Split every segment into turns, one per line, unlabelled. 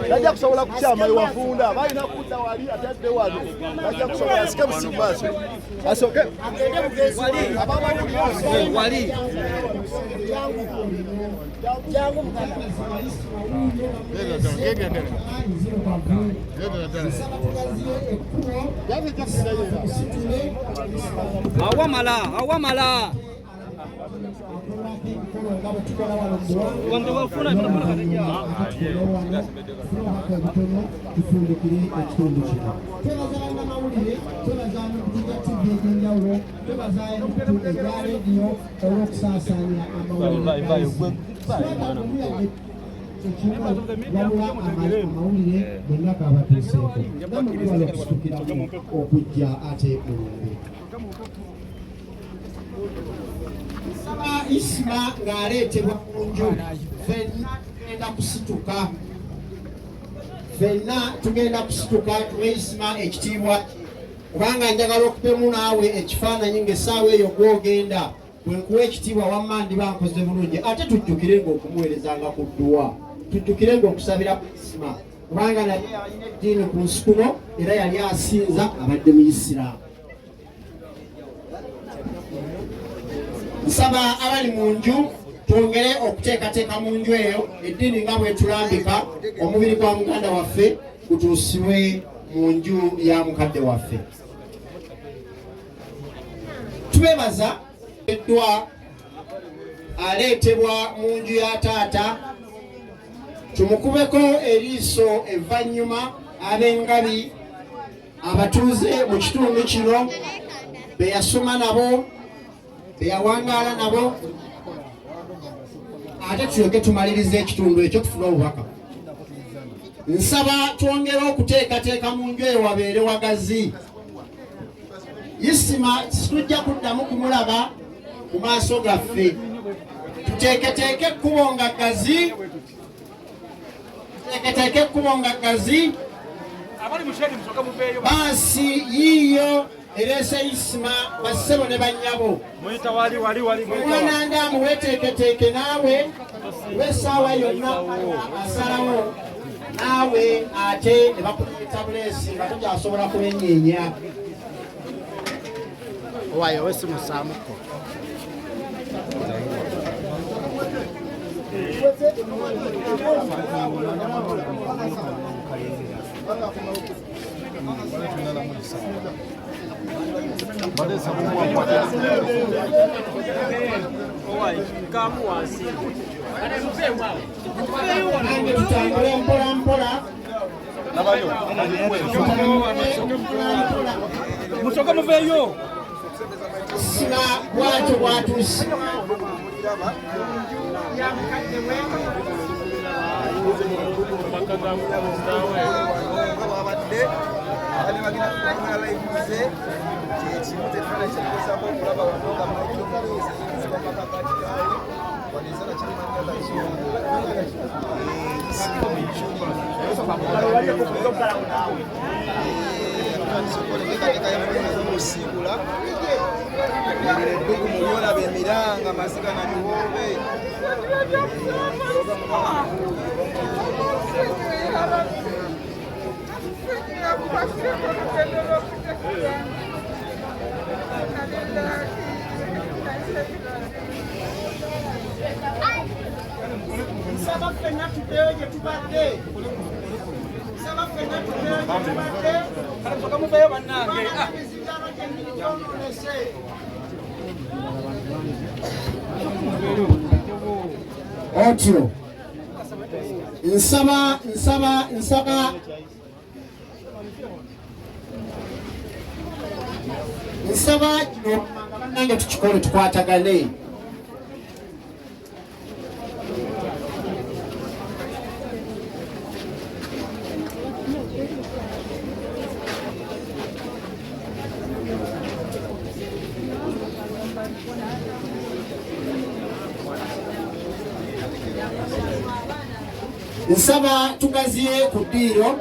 Tajja kusobola kukyama wafunda balina kudda wali atadde wano tajja kusobola asike musimbaso asoke wali awamala wanda wafuna
Isma ng'aleetebwa ku nju ffenna tugenda kusituka tuwe Isma ekitiibwa kubanga njagala okupemu naawe ekifaananyi ng'essaawa eyo gw'ogenda bwe nkuwa ekitiibwa wamma ndiba nkoze bulungi ate tujjukire ng'okumuweerezanga ku dduwa tujjukire ng'okusabira ku Isma kubanga naye alina eddiini ku nsi kuno era yali asinza abadde mu Isiraamu. Nsaba abali mu nju twongere okuteekateeka mu nju eyo eddiini nga bwetulambika omubiri gwa muganda waffe gutuusibwe mu nju ya mukadde waffe. Tubeebaza eddwa aleetebwa mu nju ya taata tumukubeko eriiso evvannyuma ab'engabi abatuuze mu kitundu kino be yasoma nabo beyawangaala nabo ate tulyoke tumalirize ekitundu ekyo tufune obubaka. Nsaba twongere okuteekateeka mu nju eyo wabeere wagazi. Isma situjja kuddamu kumulaba ku maaso gaffe tuteeketeeke ekkubo nga gazi baasi yiiyo erese Isma bassebo ne bannyabo omwana muweteeketeeke naawe w'essaawa yonna asalawo naawe ate ne bakuleeta buleesi nga tokyasobola kubenyeenya
owayo wesimusaamuko
tutambule mpola mpola
musoka muveeyo
Isma bwatyo bwatuuse
Amaziga na miwobe
nsaba ffenna tubeeyo gye tubadde
musoka muveeyo bannange
emizindalo gyennyini gyononese otyo nsaba kino bannange tukikole tukwatagane. Nsaba tugaziye ku ddiiro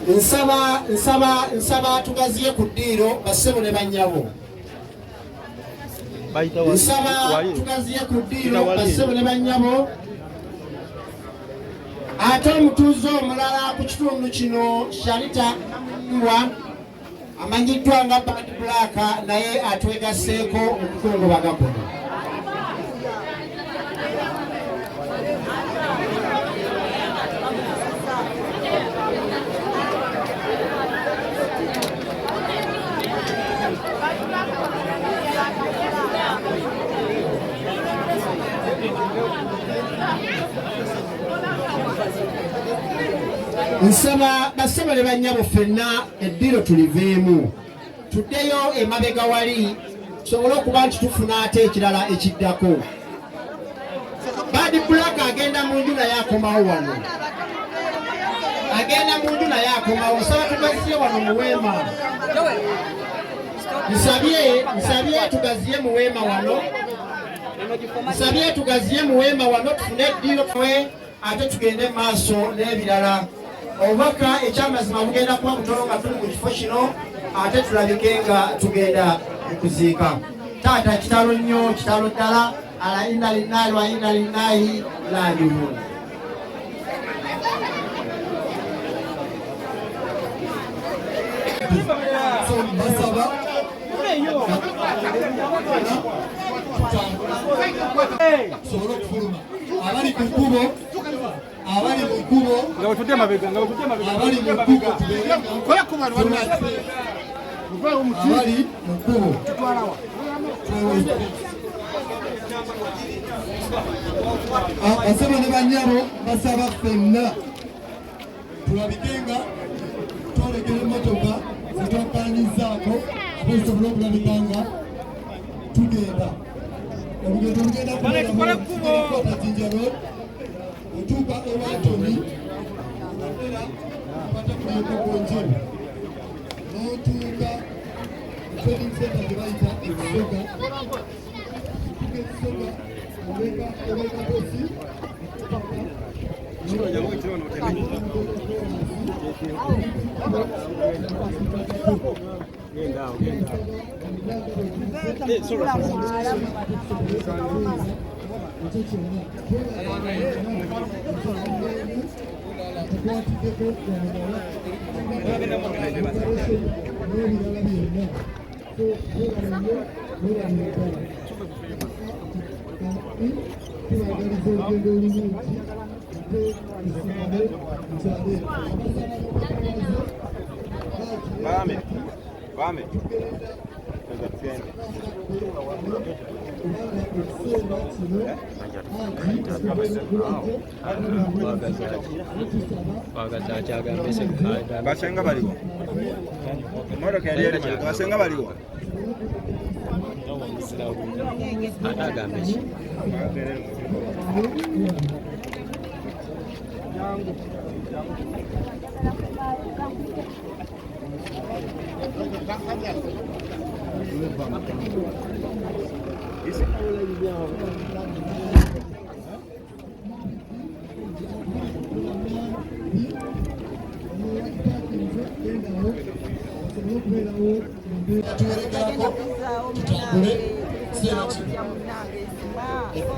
nsaba tugaziye ku ddiiro bassebo ne bannyabo. Nsaba tugaziye ku ddiiro bassebo ne bannyabo. Ate omutuuze omulala ku kitundu kino Sharita Mbwa amanyiddwa nga Bad Black naye atwegasseeko okukungubaga kuno. Nsaba bassebo ne bannyabo ffenna eddiiro tuliveemu tuddeyo emabega wali tusobole okuba nti tufuna ate ekirala ekiddako. Bad Black agenda mu nju naye akomawo wano, agenda mu nju naye akomawo. Nsaba tugaziye wano mu weema, nsabye tugaziye mu weema wano, nsabye tugaziye mu weema wano tufune eddiiro ate tugende maaso n'ebirala. Obubaka ekyamazima bugenda kuba butono nga tuli mu kifo kino ate tulabike nga tugenda okuziika. Taata kitalo nnyo, kitalo ddala. Ala inna lillahi wa inna ilaihi raaji'uun. Abali ku kkubo, abali mu kkubo,
Ngawatudde mabega.
abali mu kkubo
Kola ku bantu bali
abali mu kkubo. Bassebo ne bannyabo basaba ffenna tulabike nga twolekera emmotoka zetwakkaanyizzaako ate zisobole okulabika nga tugenda. Olugendo lugenda kukwata Jinja Road otuuka ewatoni pata kuliekogonjeru n'otuuka trading center gye bayita ekisoga ekisoga obeka posi
Vame. Basenga baliwo. Moro kaliere basenga baliwo. Atagambe.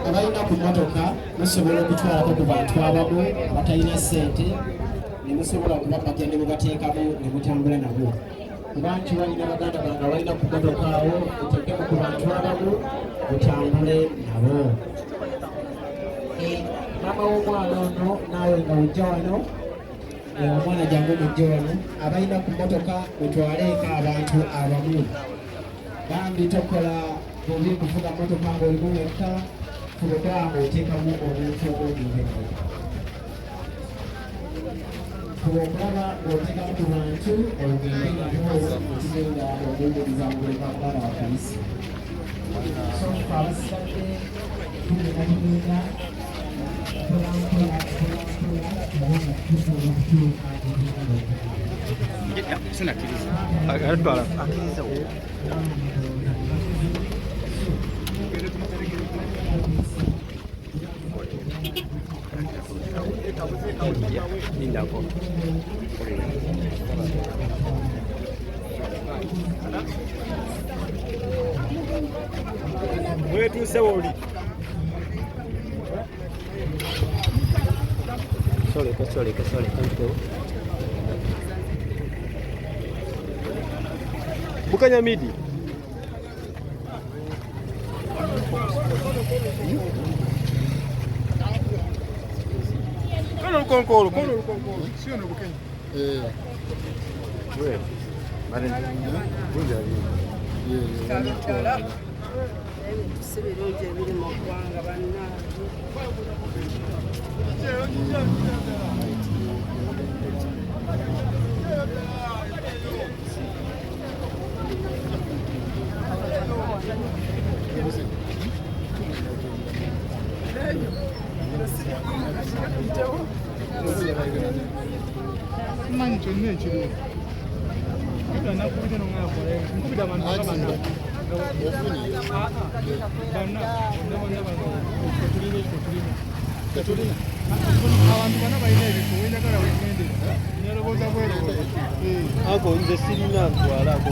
Abalina ku mmotoka musobola okutwalako ku bantu abamu abatalina ssente ne musobola okuba bagende mubateekamu ne mutambula nabo. Kubantu balina baganda bange abalina ku mmotoka awo muteekemu ku bantu abamu mutambule nabo. Mama w'omwana ono naawe nga ojja wano omwana jangu mujje wano. Abalina ku mmotoka mutwaleeko abantu abamu. Bambi tokola bubi kuvuga mmotoka ng'olimu wekka, fuba ng'oteekamu omuntu og'obintu. Fuba okulaba ng'oteekamu ku bantu ogende nabo okugenda okweyiriza mu buli kampala wakayisi. So abasigadde tugenda tugenda
Lindako. Wetuuse oli. Sorry, thank you. Bukanya midi. Kono. Sio na Bukanya. Wewe. Mane. Bunja hiyo. Kala. Sibiroje biri mu kwanga banna. Mancho nechiro. Kana kuita no ngakore. Nkubida abantu bakabanda. Katulina. Abantu bana bayina ebifo wenda kala wengende. Nyaloboza bwero. Ako nze sirina ntwala ko.